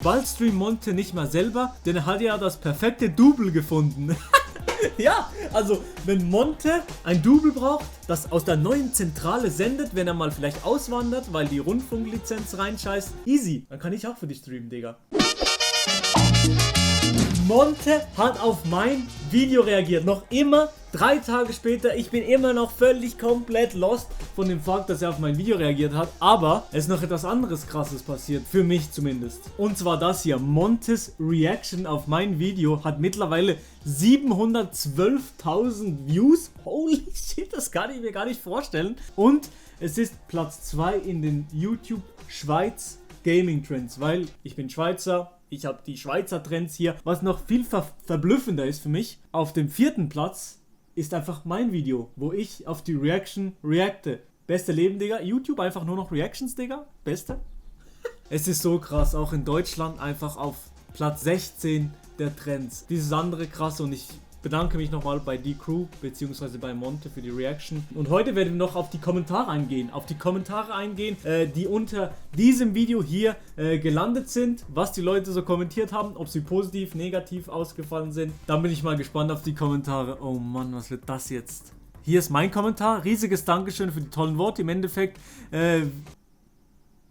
Bald streamt Monte nicht mal selber, denn er hat ja das perfekte Double gefunden. Ja, also wenn Monte ein Double braucht, das aus der neuen Zentrale sendet, wenn er mal vielleicht auswandert, weil die Rundfunklizenz reinscheißt, easy, dann kann ich auch für dich streamen, Digga. Monte hat auf mein Video reagiert, noch immer 3 Tage später. Ich bin immer noch völlig komplett lost von dem Fakt, dass er auf mein Video reagiert hat. Aber es ist noch etwas anderes Krasses passiert, für mich zumindest. Und zwar das hier, Montes Reaction auf mein Video hat mittlerweile 712.000 Views. Holy shit, das kann ich mir gar nicht vorstellen. Und es ist Platz 2 in den YouTube Schweiz Gaming Trends, weil ich bin Schweizer. Ich habe die Schweizer Trends hier. Was noch viel verblüffender ist für mich, auf dem 4. Platz ist einfach mein Video, wo ich auf die Reaction reacte. Beste Leben, Digga. YouTube einfach nur noch Reactions, Digga. Beste. Es ist so krass, auch in Deutschland einfach auf Platz 16 der Trends. Dieses andere krass und ich bedanke mich nochmal bei D-Crew bzw. bei Monte für die Reaction. Und heute werden wir noch auf die Kommentare eingehen. Die unter diesem Video hier gelandet sind. Was die Leute so kommentiert haben. Ob sie positiv, negativ ausgefallen sind. Dann bin ich mal gespannt auf die Kommentare. Oh Mann, was wird das jetzt? Hier ist mein Kommentar. Riesiges Dankeschön für die tollen Worte. Im Endeffekt,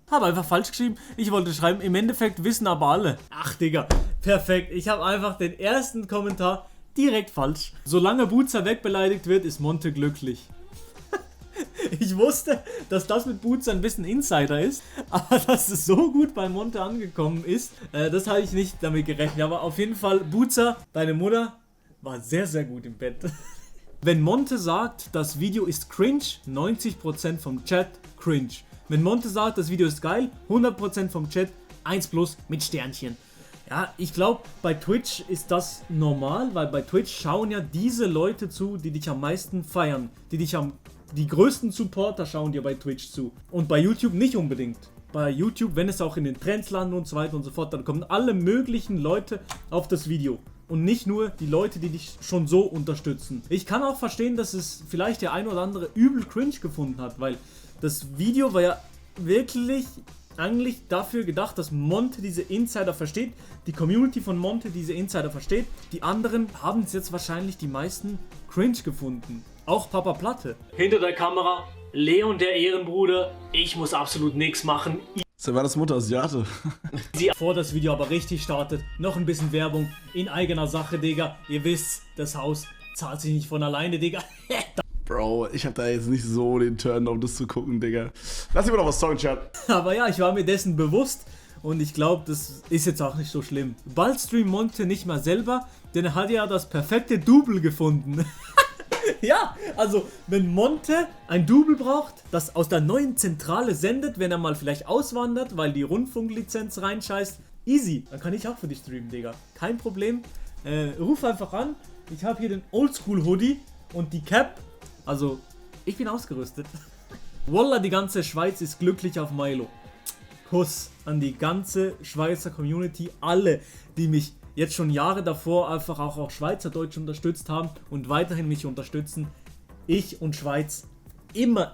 habe einfach falsch geschrieben. Ich wollte schreiben, im Endeffekt wissen aber alle. Ach Digga, perfekt. Ich habe einfach den ersten Kommentar direkt falsch. Solange Boozer wegbeleidigt wird, ist Monte glücklich. Ich wusste, dass das mit Boozer ein bisschen Insider ist, aber dass es so gut bei Monte angekommen ist, das habe ich nicht damit gerechnet. Aber auf jeden Fall, Boozer, deine Mutter war sehr, sehr gut im Bett. Wenn Monte sagt, das Video ist cringe, 90% vom Chat cringe. Wenn Monte sagt, das Video ist geil, 100% vom Chat 1+ mit Sternchen. Ja, ich glaube, bei Twitch ist das normal, weil bei Twitch schauen ja diese Leute zu, die dich am meisten feiern. Die größten Supporter schauen dir bei Twitch zu. Und bei YouTube nicht unbedingt. Bei YouTube, wenn es auch in den Trends landet und so weiter und so fort, dann kommen alle möglichen Leute auf das Video. Und nicht nur die Leute, die dich schon so unterstützen. Ich kann auch verstehen, dass es vielleicht der ein oder andere übel cringe gefunden hat, weil das Video war ja wirklich eigentlich dafür gedacht, dass Monte diese Insider versteht, die Community von Monte diese Insider versteht. Die anderen haben es jetzt wahrscheinlich die meisten cringe gefunden. Auch Papa Platte. Hinter der Kamera, Leon der Ehrenbruder, ich muss absolut nichts machen. So war das Mutter Asiate. Bevor das Video aber richtig startet, noch ein bisschen Werbung in eigener Sache, Digga. Ihr wisst, das Haus zahlt sich nicht von alleine, Digga. Bro, ich hab da jetzt nicht so den Turn, um das zu gucken, Digga. Lass mir doch was sagen, Chat. Aber ja, ich war mir dessen bewusst und ich glaube, das ist jetzt auch nicht so schlimm. Bald streamt Monte nicht mal selber, denn er hat ja das perfekte Double gefunden. Ja, also wenn Monte ein Double braucht, das aus der neuen Zentrale sendet, wenn er mal vielleicht auswandert, weil die Rundfunklizenz reinscheißt, easy, dann kann ich auch für dich streamen, Digga. Kein Problem. Ruf einfach an. Ich habe hier den Oldschool Hoodie und die Cap. Also, ich bin ausgerüstet. Wallah, die ganze Schweiz ist glücklich auf Milo. Kuss an die ganze Schweizer Community. Alle, die mich jetzt schon Jahre davor einfach auch Schweizerdeutsch unterstützt haben und weiterhin mich unterstützen. Ich und Schweiz. Immer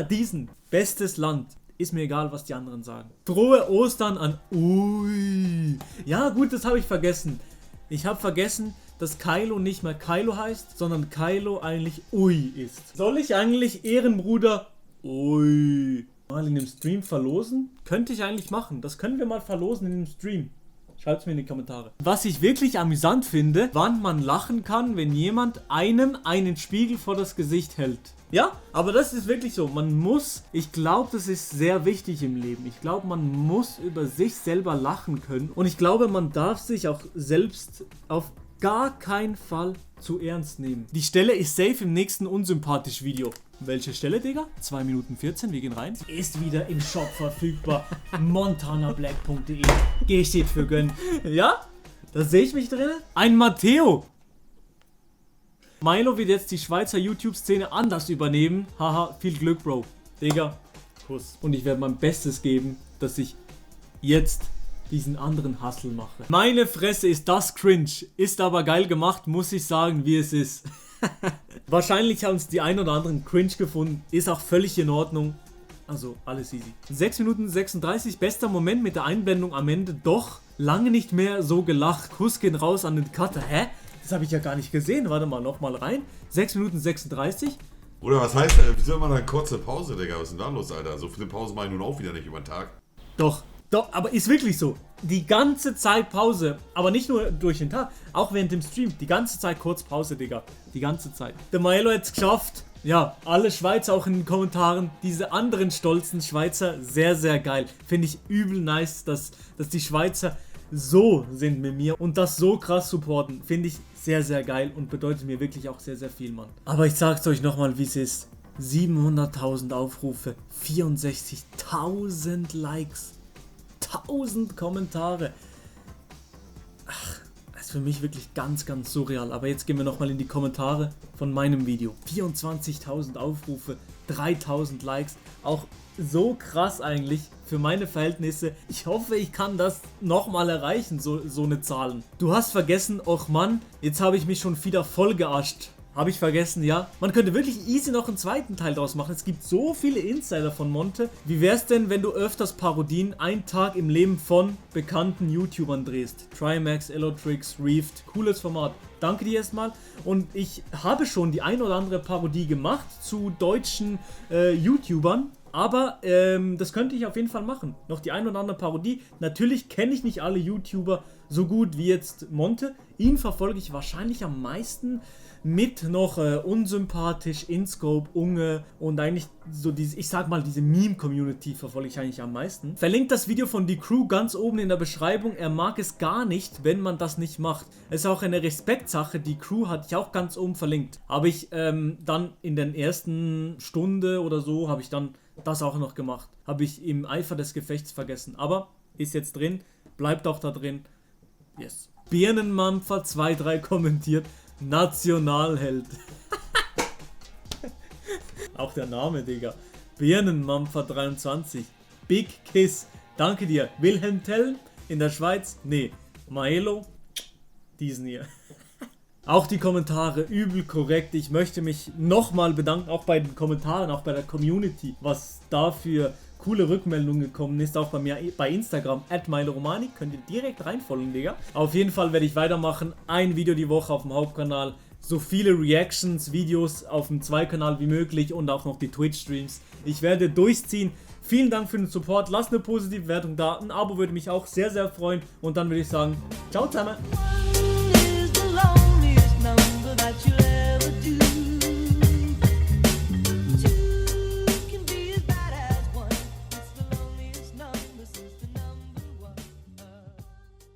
diesen. Bestes Land. Ist mir egal, was die anderen sagen. Frohe Ostern an Ui. Ja gut, das habe ich vergessen. Ich habe vergessen, dass Kylo nicht mehr Kylo heißt, sondern Kylo eigentlich Ui ist. Soll ich eigentlich Ehrenbruder Ui mal in dem Stream verlosen? Könnte ich eigentlich machen. Das können wir mal verlosen in dem Stream. Schreibt es mir in die Kommentare. Was ich wirklich amüsant finde, wann man lachen kann, wenn jemand einem einen Spiegel vor das Gesicht hält. Ja, aber das ist wirklich so. Man muss, ich glaube, das ist sehr wichtig im Leben. Ich glaube, man muss über sich selber lachen können. Und ich glaube, man darf sich auch selbst auf gar keinen Fall zu ernst nehmen. Die Stelle ist safe im nächsten unsympathisch Video. Welche Stelle, Digga? 2 Minuten 14, wir gehen rein. Ist wieder im Shop verfügbar. montanablack.de. G steht für gönnen. Ja? Da sehe ich mich drin. Ein Matteo. Milo wird jetzt die Schweizer YouTube-Szene anders übernehmen. Haha, viel Glück, Bro. Digga, Kuss. Und ich werde mein Bestes geben, dass ich jetzt diesen anderen Hustle mache. Meine Fresse, ist das cringe. Ist aber geil gemacht, muss ich sagen, wie es ist. Wahrscheinlich haben es die ein oder anderen cringe gefunden. Ist auch völlig in Ordnung. Also, alles easy. 6 Minuten 36, bester Moment mit der Einblendung am Ende. Doch, lange nicht mehr so gelacht. Kuss gehen raus an den Cutter. Hä? Das habe ich ja gar nicht gesehen. Warte mal, nochmal rein. 6 Minuten 36. Oder was heißt, wieso immer eine kurze Pause, Digga? Was ist denn da los, Alter? So viele Pausen mache ich nun auch wieder nicht über den Tag. Doch, aber ist wirklich so. Die ganze Zeit Pause. Aber nicht nur durch den Tag, auch während dem Stream. Die ganze Zeit kurz Pause, Digga. Die ganze Zeit. Der Maelo hat es geschafft. Ja, alle Schweizer auch in den Kommentaren. Diese anderen stolzen Schweizer, sehr, sehr geil. Finde ich übel nice, dass die Schweizer so sind mit mir und das so krass supporten. Finde ich sehr, sehr geil und bedeutet mir wirklich auch sehr, sehr viel, Mann. Aber ich sag's euch nochmal, wie es ist. 700.000 Aufrufe, 64.000 Likes, 1000 Kommentare. Ach, das ist für mich wirklich ganz, ganz surreal. Aber jetzt gehen wir nochmal in die Kommentare von meinem Video. 24.000 Aufrufe, 3.000 Likes. Auch so krass eigentlich für meine Verhältnisse. Ich hoffe, ich kann das nochmal erreichen, so eine Zahlen. Du hast vergessen, och Mann, jetzt habe ich mich schon wieder voll gearscht. Habe ich vergessen, ja. Man könnte wirklich easy noch einen zweiten Teil draus machen. Es gibt so viele Insider von Monte. Wie wär's denn, wenn du öfters Parodien einen Tag im Leben von bekannten YouTubern drehst? Trimax, Elotrix, Reefed. Cooles Format. Danke dir erstmal. Und ich habe schon die ein oder andere Parodie gemacht zu deutschen YouTubern. Aber das könnte ich auf jeden Fall machen. Noch die ein oder andere Parodie. Natürlich kenne ich nicht alle YouTuber so gut wie jetzt Monte. Ihn verfolge ich wahrscheinlich am meisten mit noch unsympathisch, InScope, Unge und eigentlich so diese, ich sag mal, diese Meme-Community verfolge ich eigentlich am meisten. Verlinkt das Video von Die Crew ganz oben in der Beschreibung. Er mag es gar nicht, wenn man das nicht macht. Es ist auch eine Respektsache. Die Crew hatte ich auch ganz oben verlinkt. Habe ich dann in der ersten Stunde oder so, habe ich dann das auch noch gemacht. Habe ich im Eifer des Gefechts vergessen. Aber ist jetzt drin. Bleibt auch da drin. Yes. Birnenmampfer 23 kommentiert. Nationalheld. Auch der Name, Digga. Birnenmampfer 23. Big Kiss. Danke dir. Wilhelm Tell in der Schweiz? Nee. Maelo? Diesen hier. Auch die Kommentare übel korrekt. Ich möchte mich nochmal bedanken, auch bei den Kommentaren, auch bei der Community, was da für coole Rückmeldungen gekommen ist, auch bei mir bei Instagram, @MiloRomani, könnt ihr direkt reinfolgen, Digga. Auf jeden Fall werde ich weitermachen, ein Video die Woche auf dem Hauptkanal, so viele Reactions, Videos auf dem Zweikanal wie möglich und auch noch die Twitch-Streams. Ich werde durchziehen. Vielen Dank für den Support, lasst eine positive Wertung da, ein Abo würde mich auch sehr, sehr freuen und dann würde ich sagen, ciao zusammen.